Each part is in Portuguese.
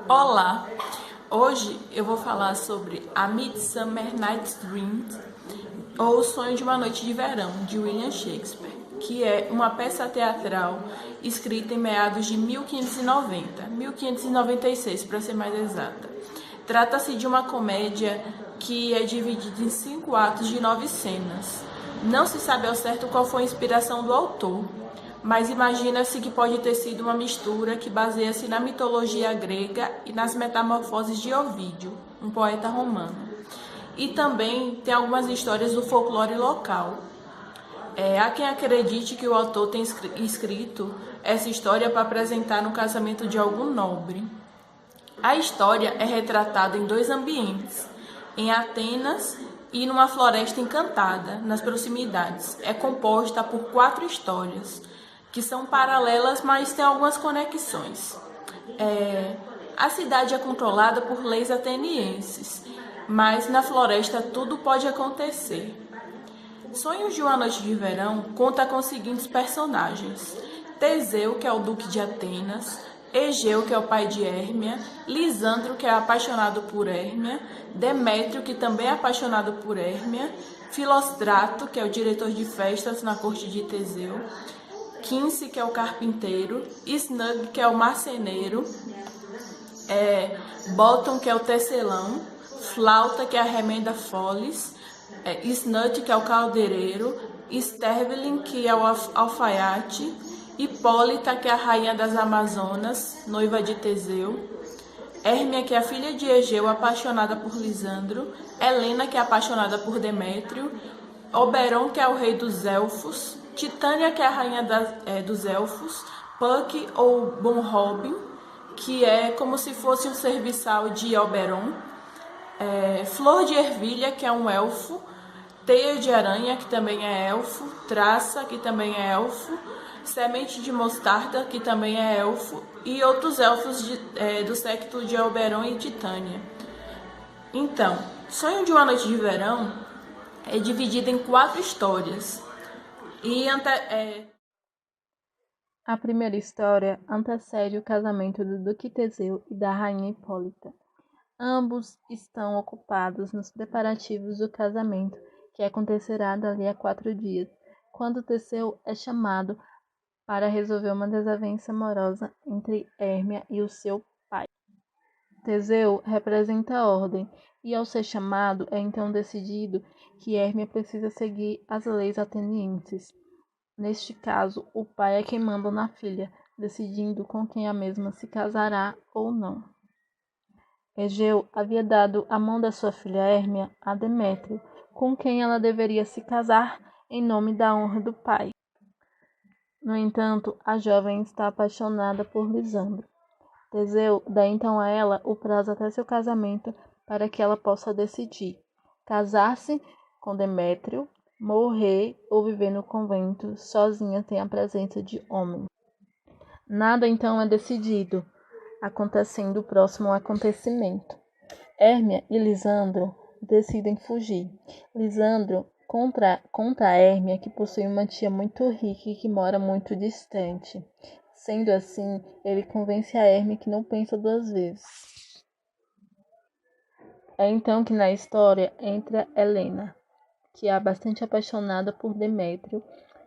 Olá! Hoje eu vou falar sobre A Midsummer Night's Dream, ou O Sonho de uma Noite de Verão, de William Shakespeare, que é uma peça teatral escrita em meados de 1596, para ser mais exata. Trata-se de uma comédia que é dividida em 5 atos de 9 cenas. Não se sabe ao certo qual foi a inspiração do autor, mas imagina-se que pode ter sido uma mistura que baseia-se na mitologia grega e nas metamorfoses de Ovídio, um poeta romano. E também tem algumas histórias do folclore local. Há quem acredite que o autor tem escrito essa história para apresentar no casamento de algum nobre. A história é retratada em 2 ambientes, em Atenas e numa floresta encantada, nas proximidades. É composta por 4 histórias, que são paralelas, mas tem algumas conexões. A cidade é controlada por leis atenienses, mas na floresta tudo pode acontecer. Sonhos de uma Noite de Verão conta com os seguintes personagens: Teseu, que é o duque de Atenas, Egeu, que é o pai de Hérmia, Lisandro, que é apaixonado por Hérmia, Demétrio, que também é apaixonado por Hérmia, Filóstrato, que é o diretor de festas na corte de Teseu, Quince, que é o carpinteiro, Snug, que é o marceneiro, Bottom, que é o tecelão, Flauta, que é a remenda foles, Snut, que é o caldeireiro, Sterveling, que é o alfaiate, Hipólita, que é a rainha das Amazonas, noiva de Teseu, Hérmia, que é a filha de Egeu, apaixonada por Lisandro, Helena, que é apaixonada por Demétrio, Oberon, que é o rei dos elfos, Titânia, que é a rainha dos elfos, Puck ou Bonrobin, que é como se fosse um serviçal de Oberon, Flor de Ervilha, que é um elfo, Teia de Aranha, que também é elfo, Traça, que também é elfo, Semente de Mostarda, que também é elfo, e outros elfos do séquito de Oberon e Titânia. Então, Sonho de uma Noite de Verão é dividido em 4 histórias. A primeira história antecede o casamento do Duque Teseu e da Rainha Hipólita. Ambos estão ocupados nos preparativos do casamento, que acontecerá dali a 4 dias, quando Teseu é chamado para resolver uma desavença amorosa entre Hérmia e o seu pai. Teseu representa a ordem, e ao ser chamado, é então decidido que Hérmia precisa seguir as leis atenienses. Neste caso, o pai é quem manda na filha, decidindo com quem a mesma se casará ou não. Egeu havia dado a mão da sua filha Hérmia a Demétrio, com quem ela deveria se casar em nome da honra do pai. No entanto, a jovem está apaixonada por Lisandro. Teseu dá então a ela o prazo até seu casamento para que ela possa decidir casar-se com Demétrio, morrer ou viver no convento sozinha sem a presença de homem. Nada então é decidido, acontecendo o próximo acontecimento. Hérmia e Lisandro decidem fugir. Lisandro conta a Hérmia que possui uma tia muito rica e que mora muito distante. Sendo assim, ele convence a Hérmia que não pensa 2 vezes. É então que na história entra Helena, que é bastante apaixonada por Demétrio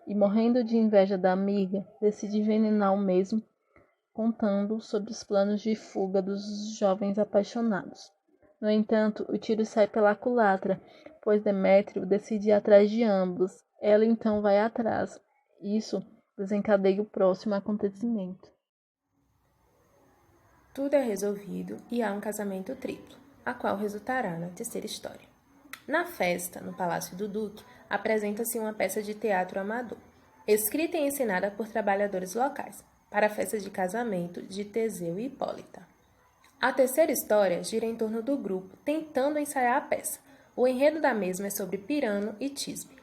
e, morrendo de inveja da amiga, decide envenenar o mesmo, contando sobre os planos de fuga dos jovens apaixonados. No entanto, o tiro sai pela culatra, pois Demétrio decide ir atrás de ambos. Ela então vai atrás. Isso desencadeia o próximo acontecimento. Tudo é resolvido e há um casamento triplo, a qual resultará na terceira história. Na festa, no Palácio do Duque, apresenta-se uma peça de teatro amador, escrita e encenada por trabalhadores locais, para a festa de casamento de Teseu e Hipólita. A terceira história gira em torno do grupo tentando ensaiar a peça. O enredo da mesma é sobre Pirano e Tisbe.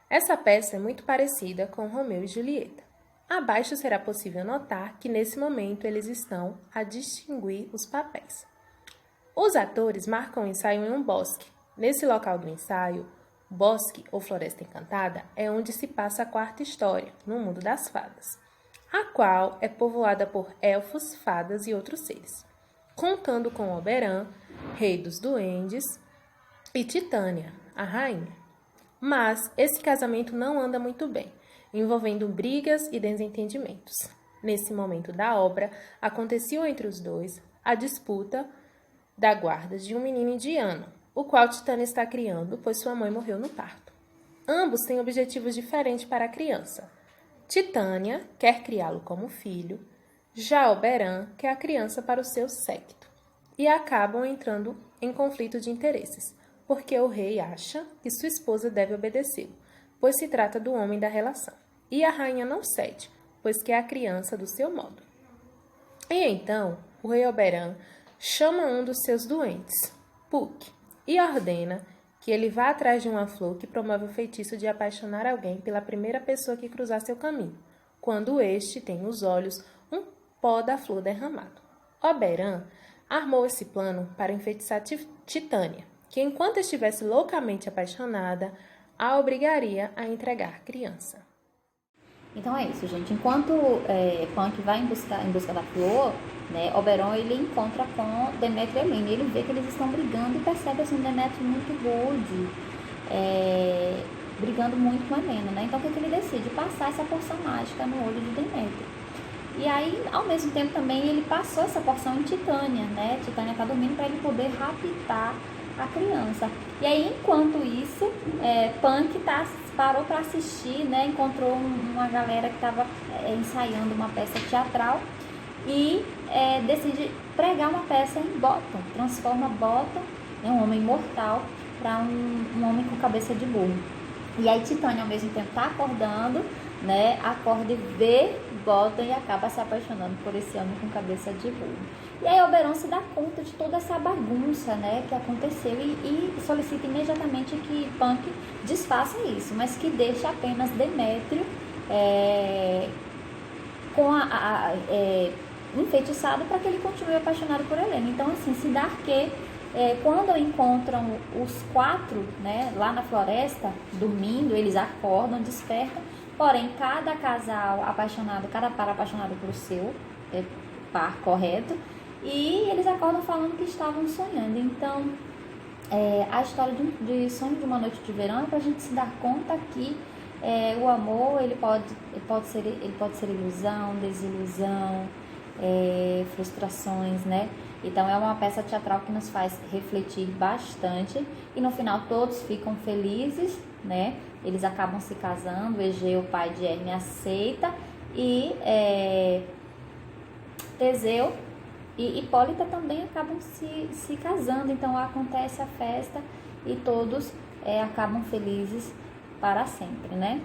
Essa peça é muito parecida com Romeu e Julieta. Abaixo será possível notar que nesse momento eles estão a distinguir os papéis. Os atores marcam o ensaio em um bosque. Nesse local do ensaio, bosque ou floresta encantada é onde se passa a quarta história, no mundo das fadas, a qual é povoada por elfos, fadas e outros seres. contando com Oberon, rei dos duendes, e Titânia, a rainha. Mas esse casamento não anda muito bem, envolvendo brigas e desentendimentos. Nesse momento da obra, aconteceu entre os dois a disputa da guarda de um menino indiano, o qual Titânia está criando, pois sua mãe morreu no parto. Ambos têm objetivos diferentes para a criança. Titânia quer criá-lo como filho, já Oberon quer a criança para o seu séquito. E acabam entrando em conflito de interesses, porque o rei acha que sua esposa deve obedecê-lo, pois se trata do homem da relação. E a rainha não cede, pois quer a criança do seu modo. E então, o rei Oberon chama um dos seus doentes, Puck, e ordena que ele vá atrás de uma flor que promove o feitiço de apaixonar alguém pela primeira pessoa que cruzar seu caminho, quando este tem nos olhos um pó da flor derramado. Oberon armou esse plano para enfeitiçar Titânia, que enquanto estivesse loucamente apaixonada, a obrigaria a entregar a criança. Então é isso, gente. Enquanto Puck vai em busca da flor, né, Oberon ele encontra com Demétrio e Helena. Ele vê que eles estão brigando e percebe assim, Demétrio muito rude, brigando muito com Helena, né? Então o que ele decide? Passar essa porção mágica no olho de Demétrio. E aí, ao mesmo tempo também, ele passou essa porção em Titânia, né? Titânia está dormindo para ele poder raptar a criança. E aí, enquanto isso, Puck parou para assistir, né? Encontrou uma galera que estava ensaiando uma peça teatral e decide pregar uma peça em Bottom. Transforma Bottom, um homem mortal, para um homem com cabeça de burro. E aí Titânia, ao mesmo tempo, está acordando, né? Acorda e vê Bottom e acaba se apaixonando por esse homem com cabeça de burro. E aí Oberon se dá conta de toda essa bagunça, né, que aconteceu e solicita imediatamente que Puck desfaça isso, mas que deixe apenas Demétrio enfeitiçado para que ele continue apaixonado por Helena. Então, assim, se dá que quando encontram os quatro, né, lá na floresta, dormindo, eles acordam, despertam, porém, cada casal apaixonado, cada par apaixonado pelo seu par correto, e eles acordam falando que estavam sonhando. Então, a história de Sonho de uma Noite de Verão é para a gente se dar conta que o amor ele pode ser ilusão, desilusão, frustrações, né? Então é uma peça teatral que nos faz refletir bastante e no final todos ficam felizes, né? Eles acabam se casando, Egeu, o pai de Herme, aceita e Teseu e Hipólita também acabam se casando. Então acontece a festa e todos acabam felizes para sempre, né?